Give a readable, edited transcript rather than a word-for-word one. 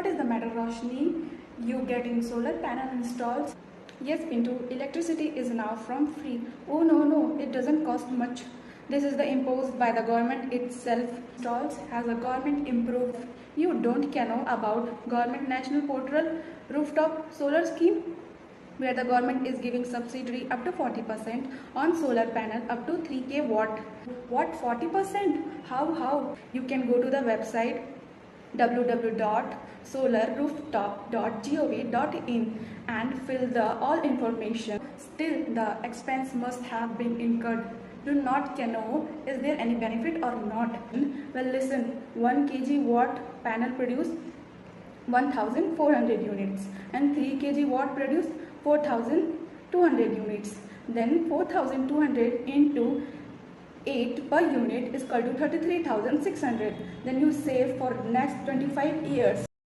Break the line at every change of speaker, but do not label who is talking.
What is the matter, Roshni? You getting solar panel installed? Yes, Pintu, electricity is now from free. Oh no, it doesn't cost much. This is the imposed by the government itself. Installs has a government improved. You don't know about government national portal rooftop solar scheme, where the government is giving subsidy up to 40% on solar panel up to 3k watt. What 40%? How? You can go to the website www.solarrooftop.gov.in and fill the all information. Still, the expense must have been incurred. Do not know is there any benefit or not. Well, listen, 1 kg watt panel produce 1400 units and 3 kg watt produce 4200 units. Then 4200 into 8 per unit is equal to 33,600. Then you save for next 25 years.